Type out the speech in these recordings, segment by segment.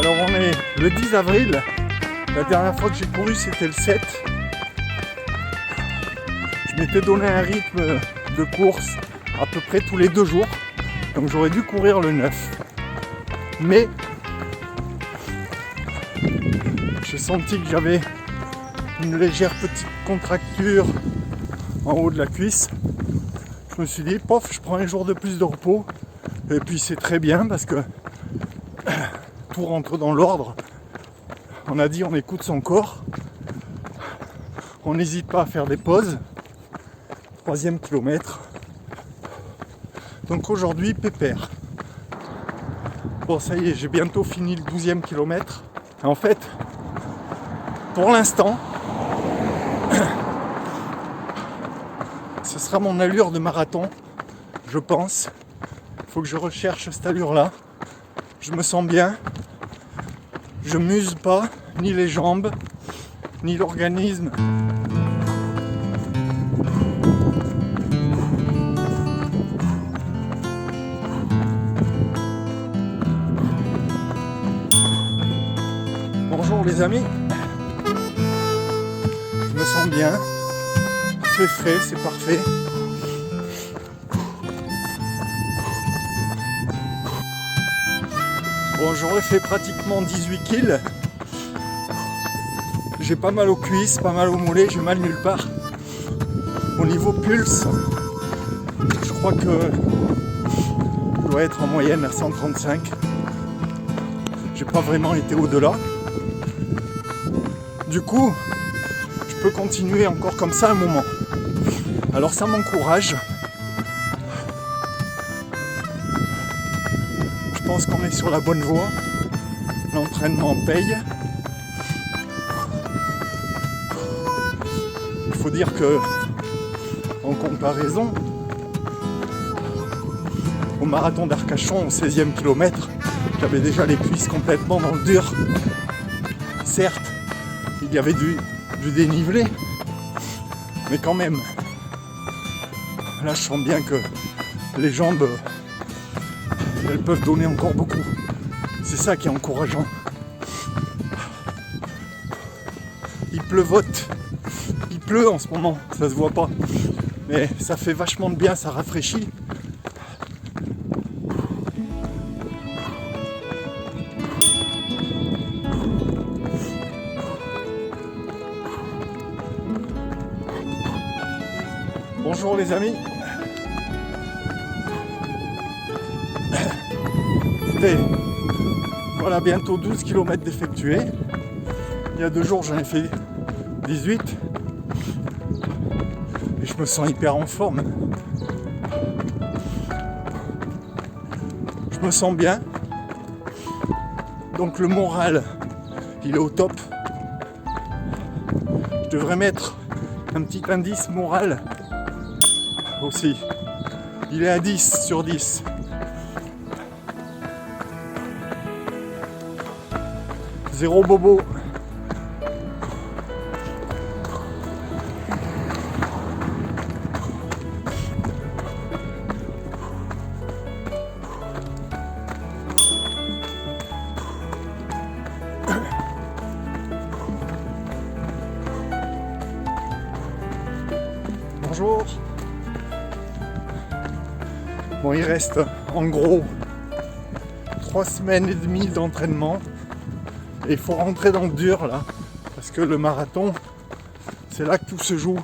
Alors on est le 10 avril, la dernière fois que j'ai couru c'était le 7. Je m'étais donné un rythme de course à peu près tous les 2 jours, donc j'aurais dû courir le 9. Mais j'ai senti que j'avais une légère petite contracture en haut de la cuisse. Je me suis dit, pof, je prends un jour de plus de repos. Et puis c'est très bien parce que tout rentre dans l'ordre. On a dit on écoute son corps. On n'hésite pas à faire des pauses. 3e kilomètre. Donc aujourd'hui, pépère. Bon, ça y est, j'ai bientôt fini le 12e kilomètre. En fait, pour l'instant, ce sera mon allure de marathon, je pense. Il faut que je recherche cette allure-là. Je me sens bien. Je m'use pas, ni les jambes, ni l'organisme. Bonjour les amis. Je me sens bien. C'est frais, c'est parfait. Bon, j'aurais fait pratiquement 18 kills. J'ai pas mal aux cuisses, pas mal aux mollets, j'ai mal nulle part. Au niveau pulse, je crois que je dois être en moyenne à 135. J'ai pas vraiment été au-delà. Du coup, je peux continuer encore comme ça un moment. Alors ça m'encourage. Je pense qu'on est sur la bonne voie. L'entraînement paye. Il faut dire que, en comparaison, au marathon d'Arcachon, au 16e kilomètre, j'avais déjà les cuisses complètement dans le dur. Certes, il y avait du dénivelé, mais quand même, là je sens bien que les jambes, elles peuvent donner encore beaucoup. C'est ça qui est encourageant. Il pleuvote. Il pleut en ce moment, ça se voit pas. Mais ça fait vachement de bien, ça rafraîchit. Bonjour les amis. Écoutez, voilà bientôt 12 km d'effectués. Il y a 2 jours j'en ai fait 18. Et je me sens hyper en forme. Je me sens bien. Donc le moral, il est au top. Je devrais mettre un petit indice moral aussi. Il est à 10 sur 10. Zéro bobo. Bonjour. Bon, il reste en gros 3 semaines et demie d'entraînement. Et il faut rentrer dans le dur là. Parce que le marathon, c'est là que tout se joue.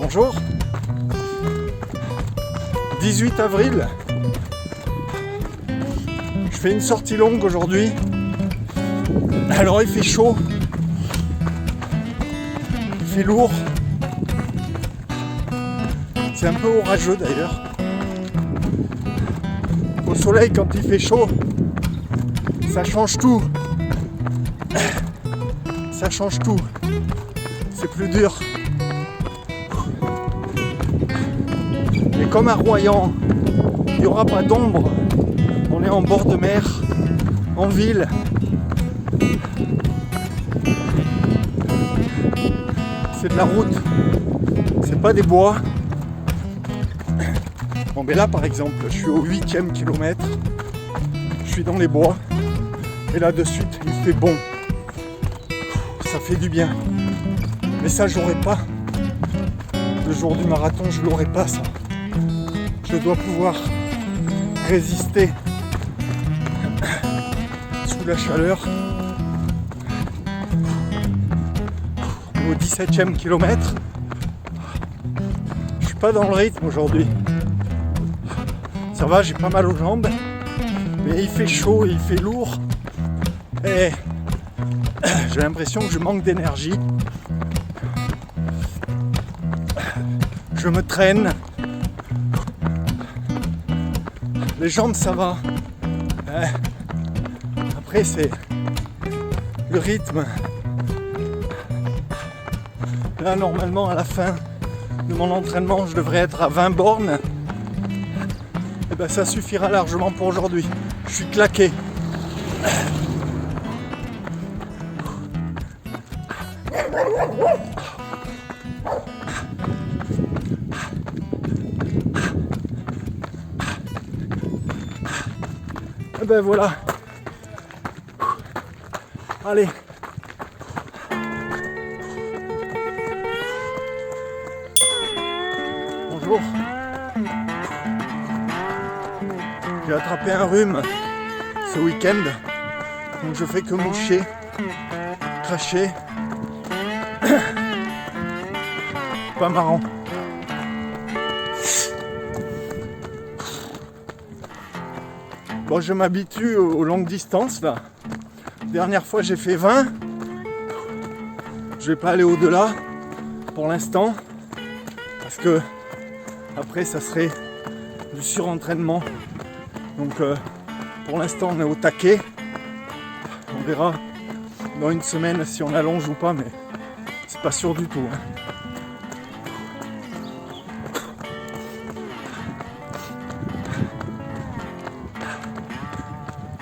Bonjour. 18 avril. Je fais une sortie longue aujourd'hui. Alors il fait chaud. Il fait lourd. C'est un peu orageux d'ailleurs. Au soleil quand il fait chaud, ça change tout. Ça change tout. C'est plus dur. Et comme à Royan, il n'y aura pas d'ombre. On est en bord de mer, en ville. c'est de la route, c'est pas des bois. Bon ben là par exemple, je suis au 8e kilomètre, je suis dans les bois, et là de suite il fait bon. Ça fait du bien. Mais ça j'aurais pas. Le jour du marathon, je l'aurais pas ça. Je dois pouvoir résister sous la chaleur. Au 17e kilomètre. Je suis pas dans le rythme aujourd'hui. Ça va, j'ai pas mal aux jambes. Mais il fait chaud, il fait lourd. Et j'ai l'impression que je manque d'énergie. Je me traîne. Les jambes, ça va. Après, c'est le rythme. Là, normalement, à la fin de mon entraînement, je devrais être à 20 bornes. Et ben, ça suffira largement pour aujourd'hui. Je suis claqué. Et ben voilà. Allez. Bonjour. J'ai attrapé un rhume ce week-end. Donc je fais que moucher, cracher. Pas marrant. Bon, je m'habitue aux longues distances là. Dernière fois j'ai fait 20. Je vais pas aller au-delà pour l'instant. Parce que après ça serait du surentraînement. Donc pour l'instant on est au taquet. On verra dans une semaine si on allonge ou pas, mais c'est pas sûr du tout. Hein.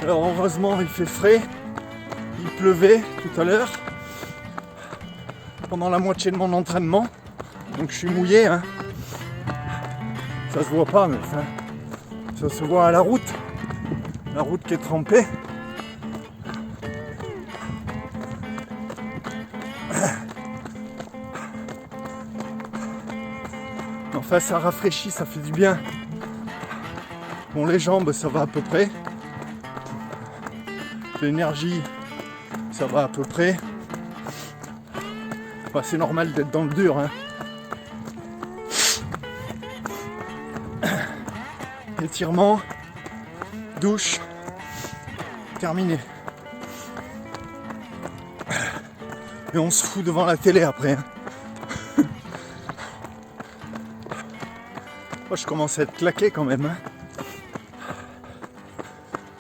Alors heureusement il fait frais, il pleuvait tout à l'heure pendant la moitié de mon entraînement, donc je suis mouillé. Hein. Ça se voit pas, mais enfin, ça se voit à la route qui est trempée. Enfin ça rafraîchit, ça fait du bien. Bon, les jambes ça va à peu près. L'énergie, ça va à peu près. Enfin, c'est normal d'être dans le dur. Hein. Étirement, douche, terminé. Et on se fout devant la télé après. Hein. Moi, je commence à être claqué quand même. Hein.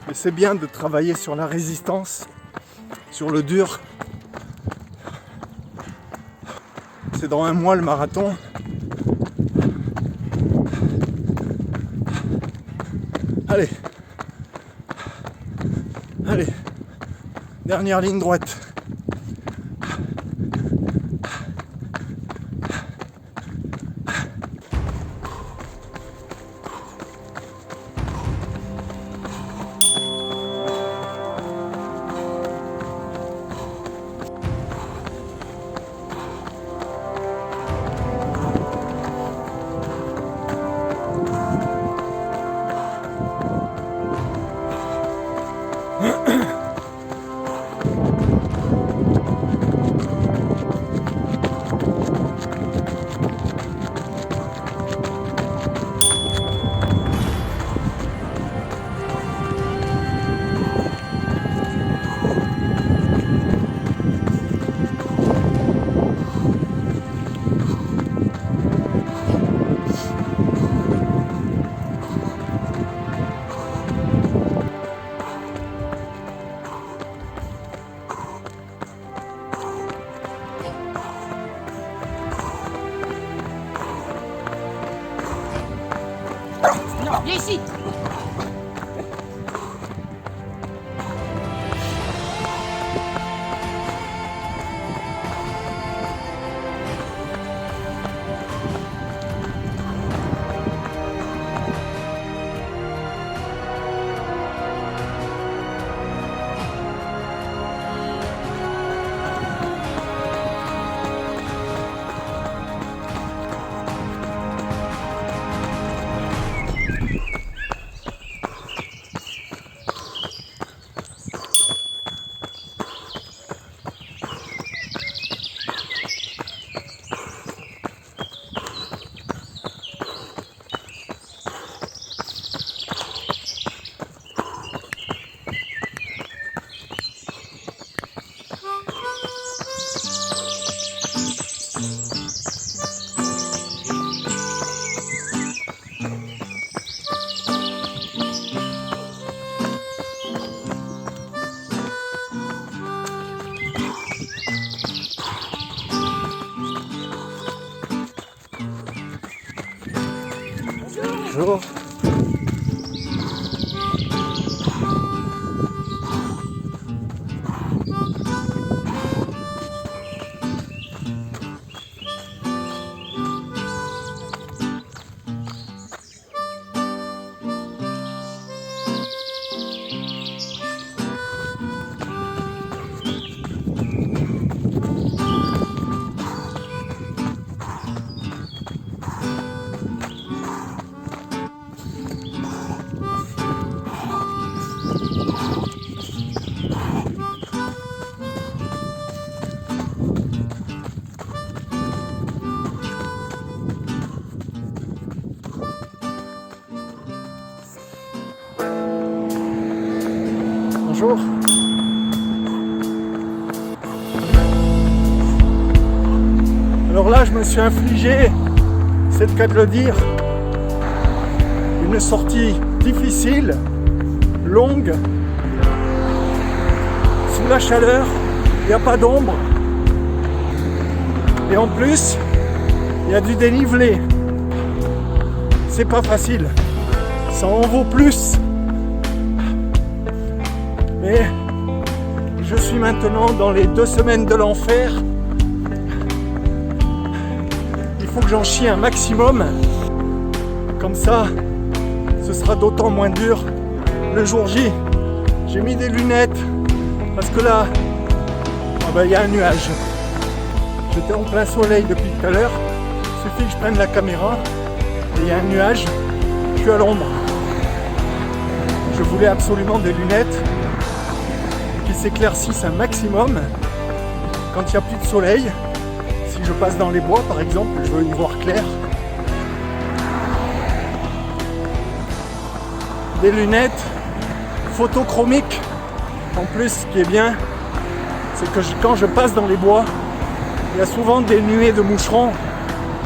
Mais c'est bien de travailler sur la résistance, sur le dur. C'est dans un mois le marathon. Allez. Allez. Dernière ligne droite. Viens ici. Bonjour. Bonjour. Alors là, je me suis infligé, c'est le cas de le dire, une sortie difficile, longue, sous la chaleur, il n'y a pas d'ombre. Et en plus, il y a du dénivelé. C'est pas facile. Ça en vaut plus. Mais je suis maintenant dans les 2 semaines de l'enfer. Il faut que j'en chie un maximum. Comme ça, ce sera d'autant moins dur le jour J. J'ai mis des lunettes parce que là, il y a un nuage. J'étais en plein soleil depuis tout à l'heure. Il suffit que je prenne la caméra et il y a un nuage. Je suis à l'ombre. Je voulais absolument des lunettes qui s'éclaircissent un maximum quand il n'y a plus de soleil. Si je passe dans les bois par exemple, je veux y voir clair. Des lunettes photochromiques. En plus, ce qui est bien, c'est que quand je passe dans les bois, il y a souvent des nuées de moucherons.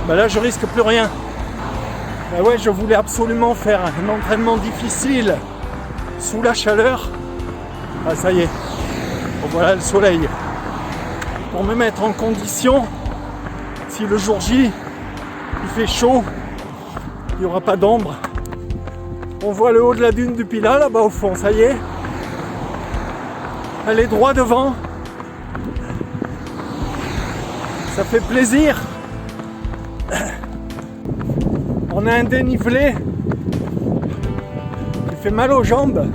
Là, je risque plus rien. Ouais, je voulais absolument faire un entraînement difficile sous la chaleur. Ça y est, voilà le soleil. Pour me mettre en condition, si le jour J il fait chaud, il n'y aura pas d'ombre. On voit le haut de la dune du Pilat là-bas au fond, ça y est. Elle est droit devant. Ça fait plaisir. On a un dénivelé qui fait mal aux jambes.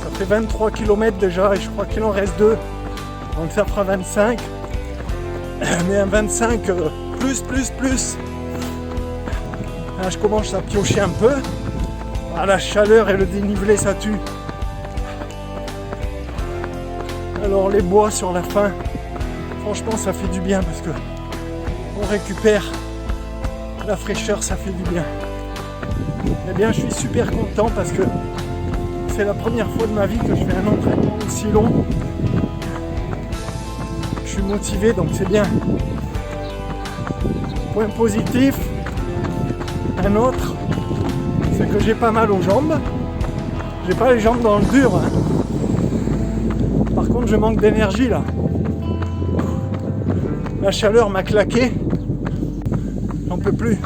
Ça fait 23 km déjà et je crois qu'il en reste 2. Donc ça fera 25. Mais un 25 plus. Là, je commence à piocher un peu. La chaleur et le dénivelé, ça tue. Alors les bois sur la fin, franchement, ça fait du bien parce que on récupère la fraîcheur, ça fait du bien. Eh bien, je suis super content parce que c'est la première fois de ma vie que je fais un entraînement aussi long. Je suis motivé, donc c'est bien. Point positif, un autre, c'est que j'ai pas mal aux jambes. J'ai pas les jambes dans le dur. Par contre, je manque d'énergie là. La chaleur m'a claqué. J'en peux plus.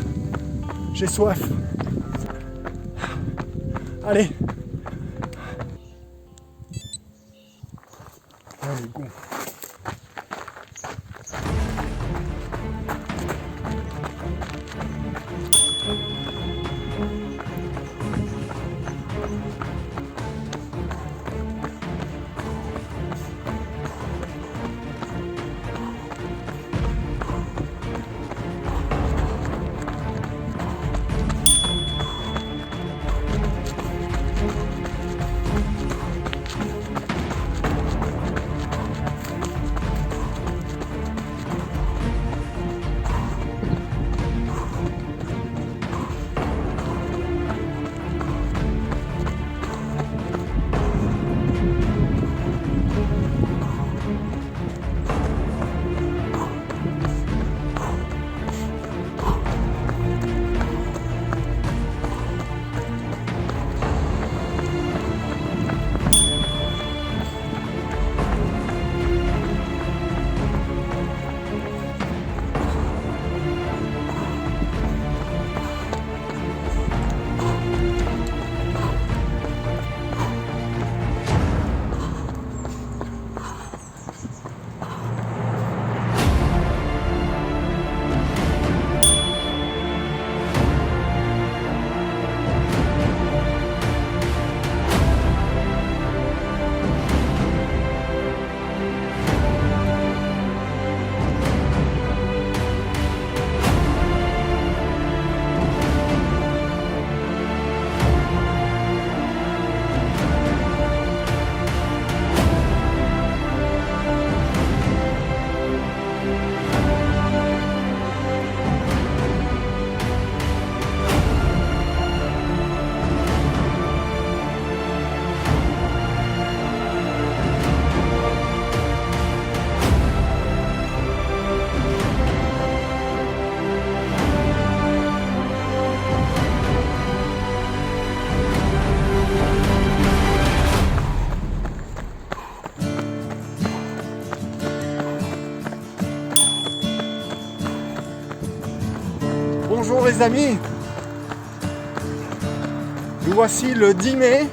J'ai soif. Allez. Allez, go. Bonjour les amis, nous voici le 10 mai,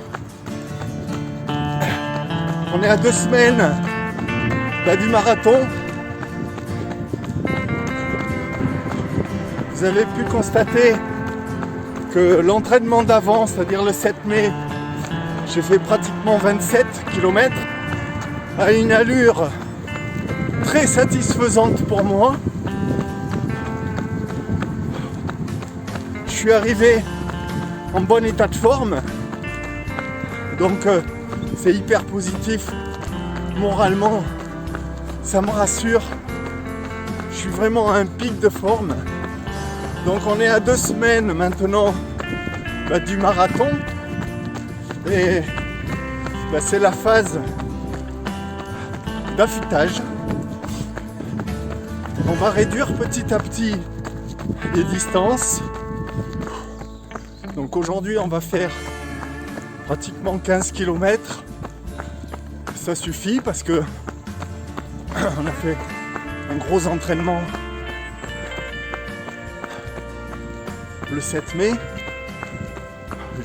on est à 2 semaines du marathon. Vous avez pu constater que l'entraînement d'avant, c'est-à-dire le 7 mai, j'ai fait pratiquement 27 km à une allure très satisfaisante pour moi. Je suis arrivé en bon état de forme, donc c'est hyper positif moralement, ça me rassure, je suis vraiment à un pic de forme. Donc on est à 2 semaines maintenant du marathon et c'est la phase d'affûtage. On va réduire petit à petit les distances. Donc aujourd'hui on va faire pratiquement 15 km. Ça suffit parce que on a fait un gros entraînement le 7 mai.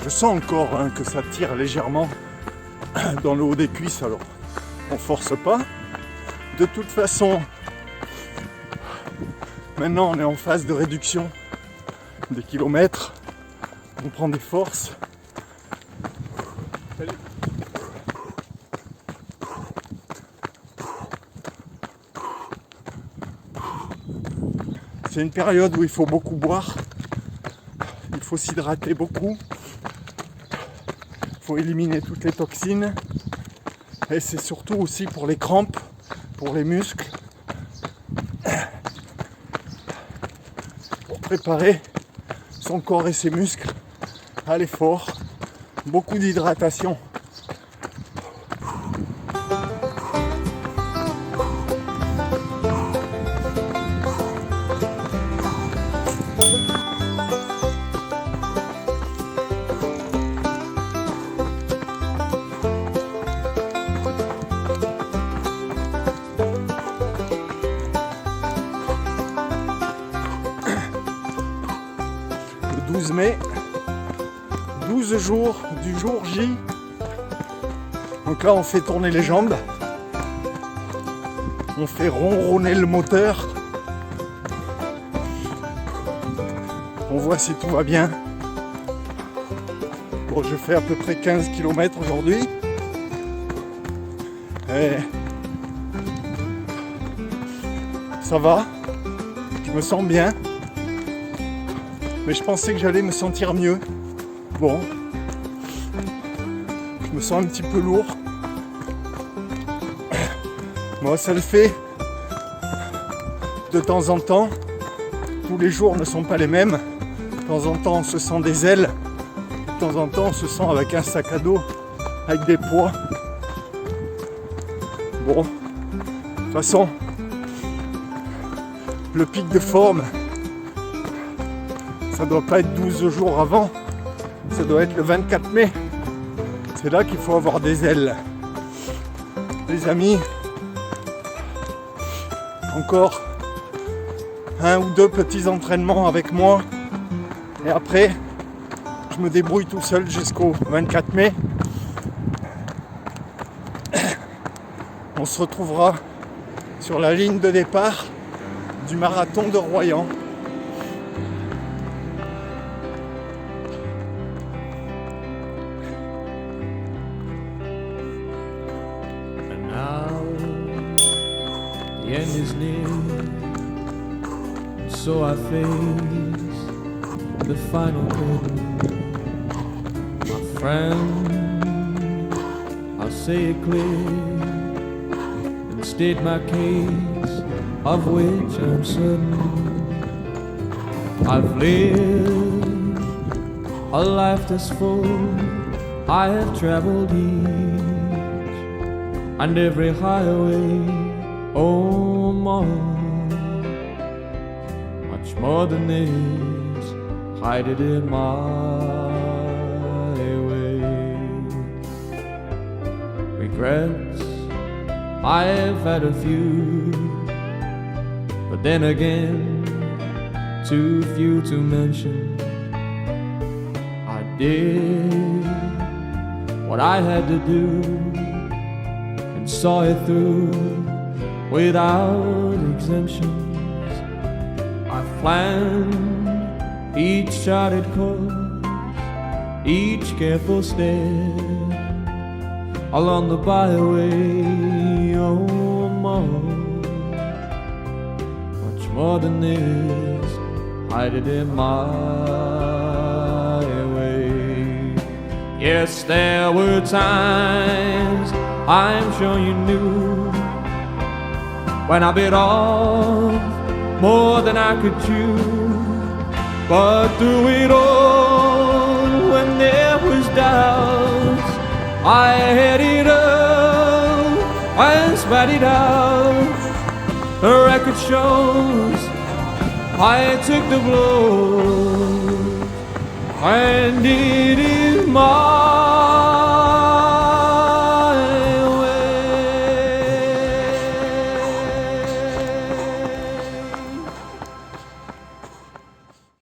Je sens encore que ça tire légèrement dans le haut des cuisses, alors on force pas. De toute façon, maintenant on est en phase de réduction des kilomètres, on prend des forces. C'est une période où il faut beaucoup boire. Il faut s'hydrater beaucoup, il faut éliminer toutes les toxines et c'est surtout aussi pour les crampes, pour les muscles, pour préparer son corps et ses muscles à l'effort, beaucoup d'hydratation. Le 12 mai, 12 jours du jour J. Donc là on fait tourner les jambes, on fait ronronner le moteur, on voit si tout va bien. Bon, je fais à peu près 15 km aujourd'hui et ça va, je me sens bien. Mais je pensais que j'allais me sentir mieux. Bon, je me sens un petit peu lourd. Moi, ça le fait de temps en temps. Tous les jours ne sont pas les mêmes. De temps en temps, on se sent des ailes. De temps en temps, on se sent avec un sac à dos, avec des poids. Bon, de toute façon, le pic de forme, ça doit pas être 12 jours avant, ça doit être le 24 mai. C'est là qu'il faut avoir des ailes. Les amis, encore 1 ou 2 petits entraînements avec moi. Et après, je me débrouille tout seul jusqu'au 24 mai. On se retrouvera sur la ligne de départ du marathon de Royan. The end is near, so I face the final curtain. My friend, I'll say it clear and state my case, of which I'm certain. I've lived a life that's full, I have traveled each and every highway. Oh, more, much more than this, hide it in my way. Regrets, I've had a few, but then again, too few to mention. I did what I had to do and saw it through without exemptions. I planned each charted course, each careful step along the byway. Oh, much more than this, I did it my way. Yes, there were times, I'm sure you knew, when I bit off more than I could chew. But through it all, when there was doubt, I had it up and spat it out. The record shows I took the blows, and it is my